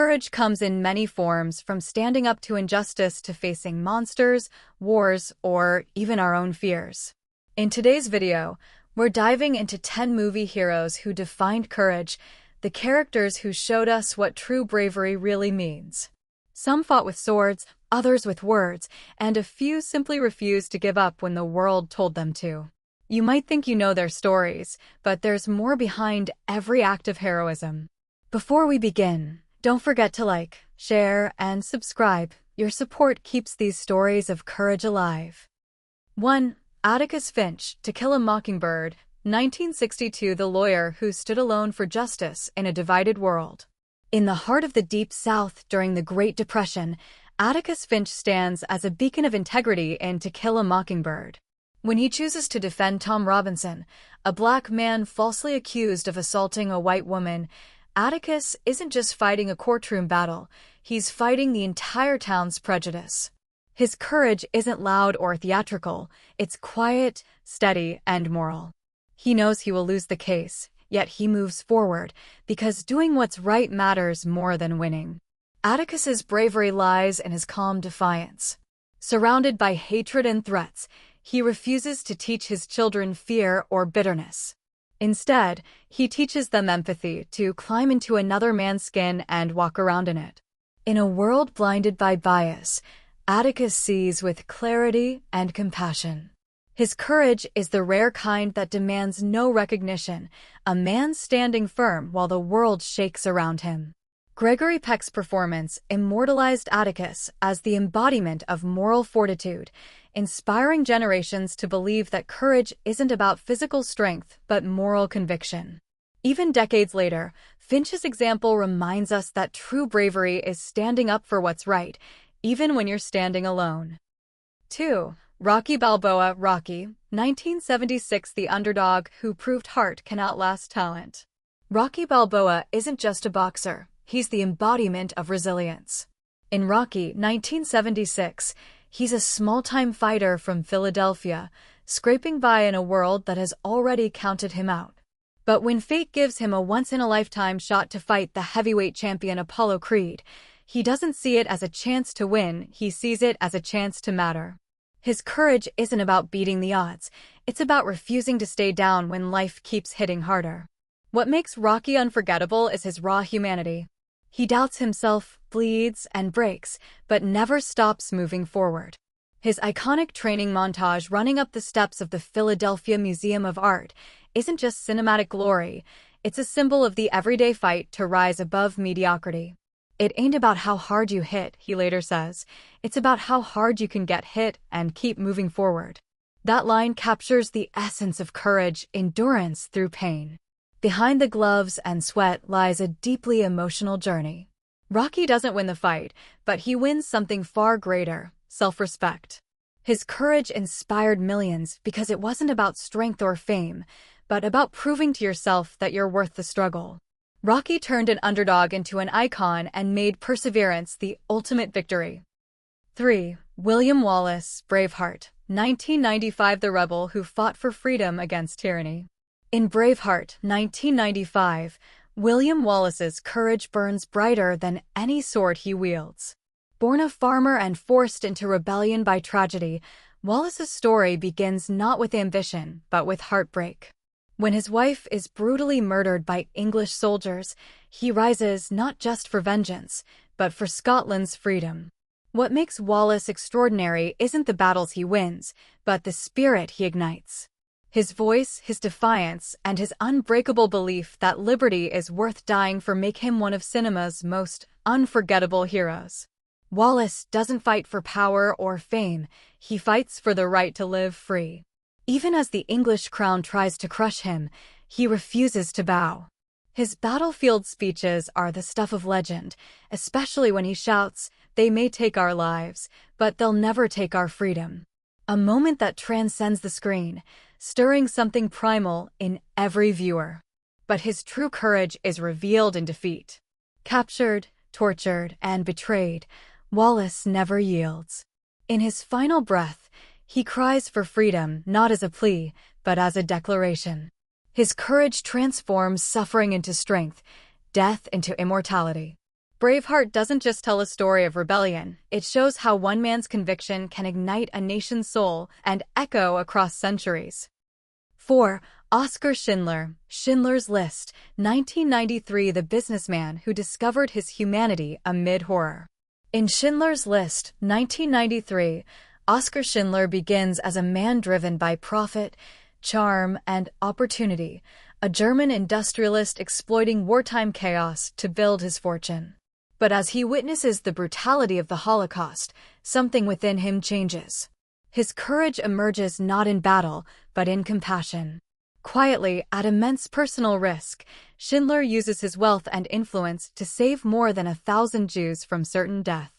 Courage comes in many forms, from standing up to injustice to facing monsters, wars, or even our own fears. In today's video, we're diving into 10 movie heroes who defined courage, the characters who showed us what true bravery really means. Some fought with swords, others with words, and a few simply refused to give up when the world told them to. You might think you know their stories, but there's more behind every act of heroism. Before we begin, don't forget to like, share, and subscribe. Your support keeps these stories of courage alive. 1. Atticus Finch, To Kill a Mockingbird, 1962. The lawyer who stood alone for justice in a divided world. In the heart of the Deep South during the Great Depression, Atticus Finch stands as a beacon of integrity in To Kill a Mockingbird. When he chooses to defend Tom Robinson, a black man falsely accused of assaulting a white woman, Atticus isn't just fighting a courtroom battle, he's fighting the entire town's prejudice. His courage isn't loud or theatrical, it's quiet, steady, and moral. He knows he will lose the case, yet he moves forward, because doing what's right matters more than winning. Atticus's bravery lies in his calm defiance. Surrounded by hatred and threats, he refuses to teach his children fear or bitterness. Instead, he teaches them empathy, to climb into another man's skin and walk around in it. In a world blinded by bias, Atticus sees with clarity and compassion. His courage is the rare kind that demands no recognition, a man standing firm while the world shakes around him. Gregory Peck's performance immortalized Atticus as the embodiment of moral fortitude, inspiring generations to believe that courage isn't about physical strength but moral conviction. Even decades later, Finch's example reminds us that true bravery is standing up for what's right, even when you're standing alone. 2. Rocky Balboa, Rocky, 1976. The underdog who proved heart can outlast talent. Rocky Balboa isn't just a boxer. He's the embodiment of resilience. In Rocky, 1976, he's a small-time fighter from Philadelphia, scraping by in a world that has already counted him out. But when fate gives him a once-in-a-lifetime shot to fight the heavyweight champion Apollo Creed, he doesn't see it as a chance to win, he sees it as a chance to matter. His courage isn't about beating the odds, it's about refusing to stay down when life keeps hitting harder. What makes Rocky unforgettable is his raw humanity. He doubts himself, bleeds, and breaks, but never stops moving forward. His iconic training montage running up the steps of the Philadelphia Museum of Art isn't just cinematic glory, it's a symbol of the everyday fight to rise above mediocrity. It ain't about how hard you hit, he later says, it's about how hard you can get hit and keep moving forward. That line captures the essence of courage, endurance through pain. Behind the gloves and sweat lies a deeply emotional journey. Rocky doesn't win the fight, but he wins something far greater, self-respect. His courage inspired millions because it wasn't about strength or fame, but about proving to yourself that you're worth the struggle. Rocky turned an underdog into an icon and made perseverance the ultimate victory. 3. William Wallace, Braveheart, 1995. The rebel who fought for freedom against tyranny. In Braveheart, 1995, William Wallace's courage burns brighter than any sword he wields. Born a farmer and forced into rebellion by tragedy, Wallace's story begins not with ambition, but with heartbreak. When his wife is brutally murdered by English soldiers, he rises not just for vengeance, but for Scotland's freedom. What makes Wallace extraordinary isn't the battles he wins, but the spirit he ignites. His voice, his defiance, and his unbreakable belief that liberty is worth dying for make him one of cinema's most unforgettable heroes. Wallace doesn't fight for power or fame, he fights for the right to live free. Even as the English crown tries to crush him, he refuses to bow. His battlefield speeches are the stuff of legend, especially when he shouts, "They may take our lives, but they'll never take our freedom." A moment that transcends the screen, stirring something primal in every viewer. But his true courage is revealed in defeat. Captured, tortured, and betrayed, Wallace never yields. In his final breath, he cries for freedom not as a plea, but as a declaration. His courage transforms suffering into strength, death into immortality. Braveheart doesn't just tell a story of rebellion, it shows how one man's conviction can ignite a nation's soul and echo across centuries. 4. Oskar Schindler, Schindler's List, 1993. The businessman who discovered his humanity amid horror. In Schindler's List, 1993, Oskar Schindler begins as a man driven by profit, charm, and opportunity, a German industrialist exploiting wartime chaos to build his fortune. But as he witnesses the brutality of the Holocaust, something within him changes. His courage emerges not in battle, but in compassion. Quietly, at immense personal risk, Schindler uses his wealth and influence to save more than 1,000 Jews from certain death.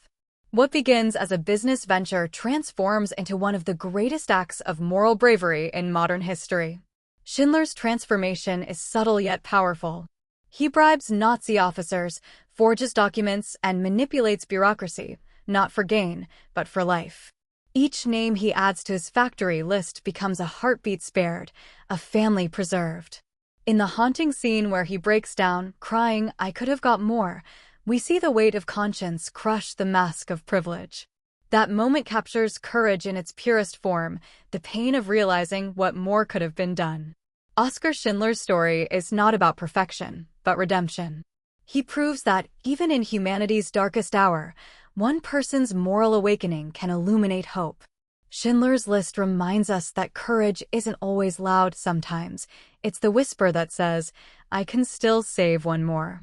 What begins as a business venture transforms into one of the greatest acts of moral bravery in modern history. Schindler's transformation is subtle yet powerful. He bribes Nazi officers, forges documents, and manipulates bureaucracy, not for gain, but for life. Each name he adds to his factory list becomes a heartbeat spared, a family preserved. In the haunting scene where he breaks down, crying, "I could have got more," we see the weight of conscience crush the mask of privilege. That moment captures courage in its purest form, the pain of realizing what more could have been done. Oskar Schindler's story is not about perfection, but redemption. He proves that, even in humanity's darkest hour, one person's moral awakening can illuminate hope. Schindler's List reminds us that courage isn't always loud sometimes. It's the whisper that says, "I can still save one more."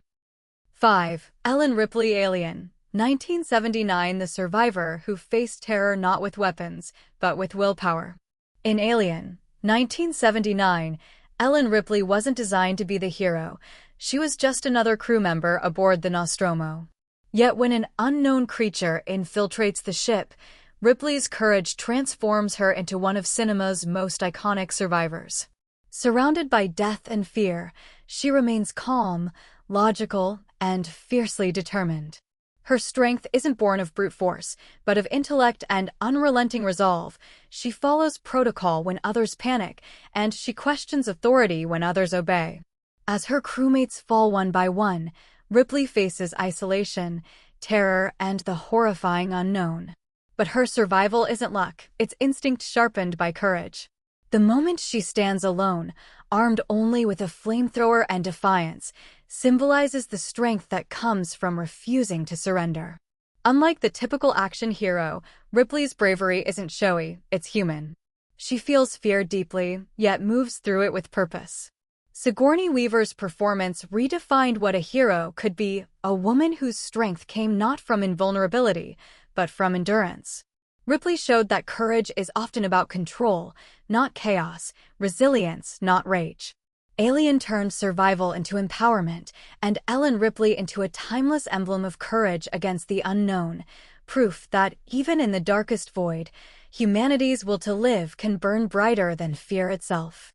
5. Ellen Ripley, Alien, 1979. The survivor who faced terror not with weapons, but with willpower. In Alien, 1979, Ellen Ripley wasn't designed to be the hero. She was just another crew member aboard the Nostromo. Yet when an unknown creature infiltrates the ship, Ripley's courage transforms her into one of cinema's most iconic survivors. Surrounded by death and fear, she remains calm, logical, and fiercely determined. Her strength isn't born of brute force, but of intellect and unrelenting resolve. She follows protocol when others panic, and she questions authority when others obey. As her crewmates fall one by one, Ripley faces isolation, terror, and the horrifying unknown. But her survival isn't luck, it's instinct sharpened by courage. The moment she stands alone, armed only with a flamethrower and defiance, symbolizes the strength that comes from refusing to surrender. Unlike the typical action hero, Ripley's bravery isn't showy, it's human. She feels fear deeply, yet moves through it with purpose. Sigourney Weaver's performance redefined what a hero could be, a woman whose strength came not from invulnerability, but from endurance. Ripley showed that courage is often about control, not chaos, resilience, not rage. Alien turned survival into empowerment, and Ellen Ripley into a timeless emblem of courage against the unknown, proof that, even in the darkest void, humanity's will to live can burn brighter than fear itself.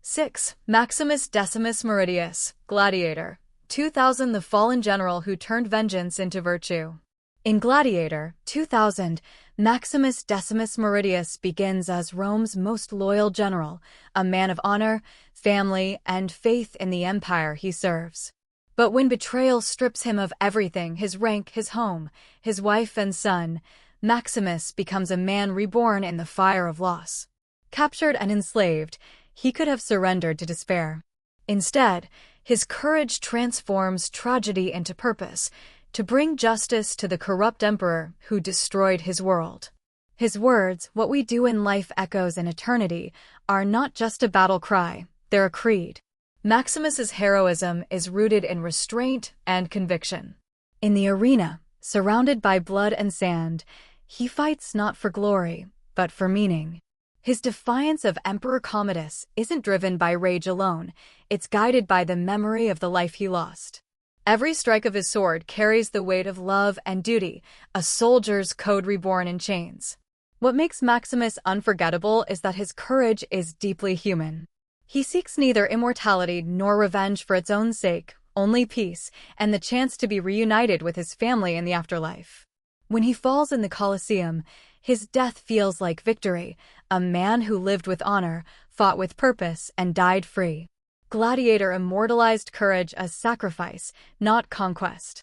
6. Maximus Decimus Meridius, Gladiator, 2000. The fallen general who turned vengeance into virtue. In Gladiator, 2000, Maximus Decimus Meridius begins as Rome's most loyal general, a man of honor, family, and faith in the empire he serves. But when betrayal strips him of everything, his rank, his home, his wife and son, Maximus becomes a man reborn in the fire of loss. Captured and enslaved, he could have surrendered to despair. Instead, his courage transforms tragedy into purpose, to bring justice to the corrupt emperor who destroyed his world. His words, "What we do in life echoes in eternity," are not just a battle cry, they're a creed. Maximus's heroism is rooted in restraint and conviction. In the arena, surrounded by blood and sand, he fights not for glory, but for meaning. His defiance of Emperor Commodus isn't driven by rage alone, it's guided by the memory of the life he lost. Every strike of his sword carries the weight of love and duty, a soldier's code reborn in chains. What makes Maximus unforgettable is that his courage is deeply human. He seeks neither immortality nor revenge for its own sake, only peace, and the chance to be reunited with his family in the afterlife. When he falls in the Colosseum, his death feels like victory, a man who lived with honor, fought with purpose, and died free. Gladiator immortalized courage as sacrifice, not conquest.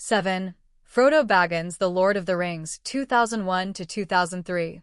7. Frodo Baggins, The Lord of the Rings, 2001 to 2003.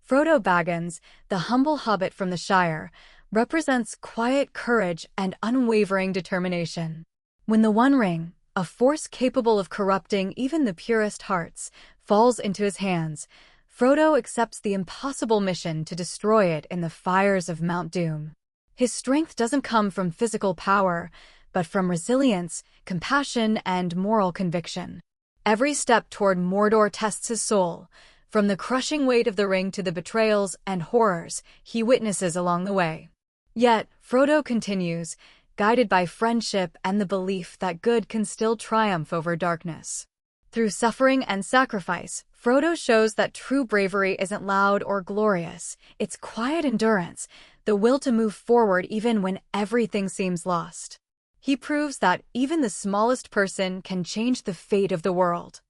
Frodo Baggins, the humble hobbit from the Shire, represents quiet courage and unwavering determination. When the One Ring, a force capable of corrupting even the purest hearts, falls into his hands, Frodo accepts the impossible mission to destroy it in the fires of Mount Doom. His strength doesn't come from physical power, but from resilience, compassion, and moral conviction. Every step toward Mordor tests his soul, from the crushing weight of the ring to the betrayals and horrors he witnesses along the way. Yet, Frodo continues, guided by friendship and the belief that good can still triumph over darkness. Through suffering and sacrifice, Frodo shows that true bravery isn't loud or glorious. It's quiet endurance, the will to move forward even when everything seems lost. He proves that even the smallest person can change the fate of the world.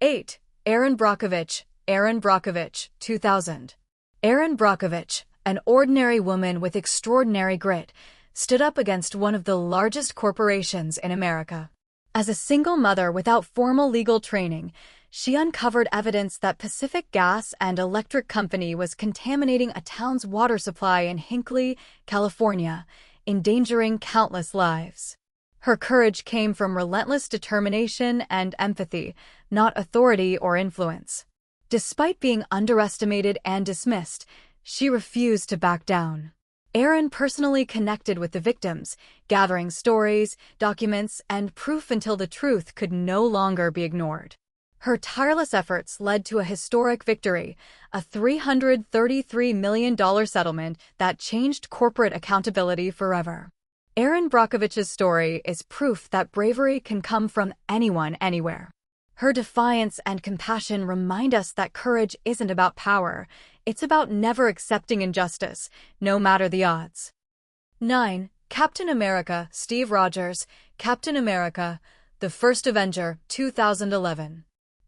8. Erin Brockovich, 2000. Erin Brockovich, an ordinary woman with extraordinary grit, stood up against one of the largest corporations in America. As a single mother without formal legal training, she uncovered evidence that Pacific Gas and Electric Company was contaminating a town's water supply in Hinckley, California, endangering countless lives. Her courage came from relentless determination and empathy, not authority or influence. Despite being underestimated and dismissed, she refused to back down. Erin personally connected with the victims, gathering stories, documents, and proof until the truth could no longer be ignored. Her tireless efforts led to a historic victory, a $333 million settlement that changed corporate accountability forever. Erin Brockovich's story is proof that bravery can come from anyone, anywhere. Her defiance and compassion remind us that courage isn't about power, it's about never accepting injustice, no matter the odds. 9. Captain America, Steve Rogers, Captain America, The First Avenger, 2011.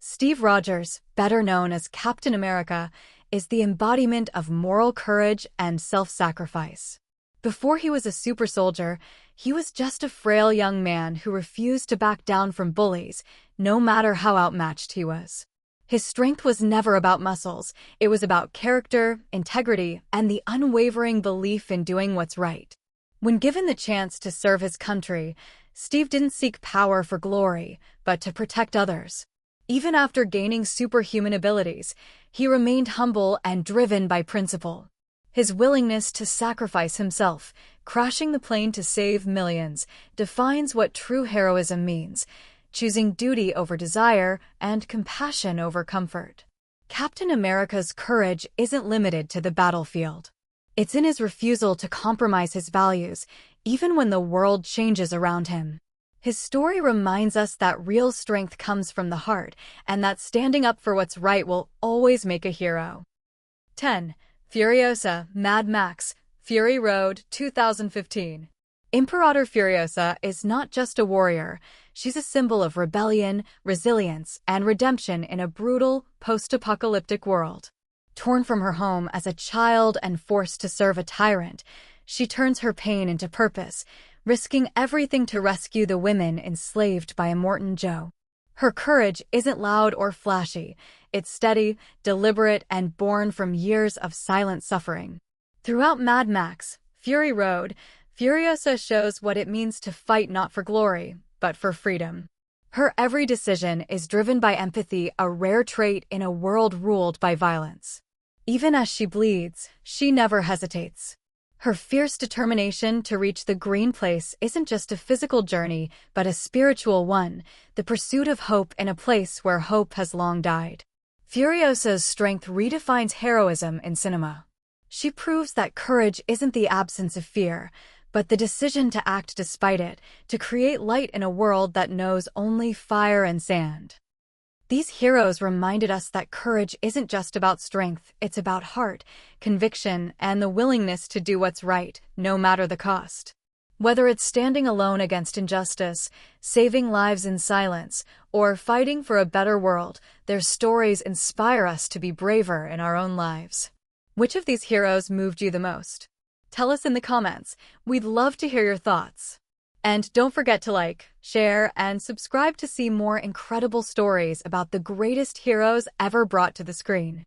Steve Rogers, better known as Captain America, is the embodiment of moral courage and self-sacrifice. Before he was a super soldier, he was just a frail young man who refused to back down from bullies, no matter how outmatched he was. His strength was never about muscles, it was about character, integrity, and the unwavering belief in doing what's right. When given the chance to serve his country, Steve didn't seek power for glory, but to protect others. Even after gaining superhuman abilities, he remained humble and driven by principle. His willingness to sacrifice himself, crashing the plane to save millions, defines what true heroism means, choosing duty over desire and compassion over comfort. Captain America's courage isn't limited to the battlefield. It's in his refusal to compromise his values, even when the world changes around him. His story reminds us that real strength comes from the heart, and that standing up for what's right will always make a hero. 10. Furiosa, Mad Max, Fury Road, 2015. Imperator Furiosa is not just a warrior, she's a symbol of rebellion, resilience, and redemption in a brutal, post-apocalyptic world. Torn from her home as a child and forced to serve a tyrant, she turns her pain into purpose, risking everything to rescue the women enslaved by Immortan Joe. Her courage isn't loud or flashy, it's steady, deliberate, and born from years of silent suffering. Throughout Mad Max, Fury Road, Furiosa shows what it means to fight not for glory, but for freedom. Her every decision is driven by empathy, a rare trait in a world ruled by violence. Even as she bleeds, she never hesitates. Her fierce determination to reach the Green Place isn't just a physical journey, but a spiritual one, the pursuit of hope in a place where hope has long died. Furiosa's strength redefines heroism in cinema. She proves that courage isn't the absence of fear, but the decision to act despite it, to create light in a world that knows only fire and sand. These heroes reminded us that courage isn't just about strength, it's about heart, conviction, and the willingness to do what's right, no matter the cost. Whether it's standing alone against injustice, saving lives in silence, or fighting for a better world, their stories inspire us to be braver in our own lives. Which of these heroes moved you the most? Tell us in the comments. We'd love to hear your thoughts. And don't forget to like, share, and subscribe to see more incredible stories about the greatest heroes ever brought to the screen.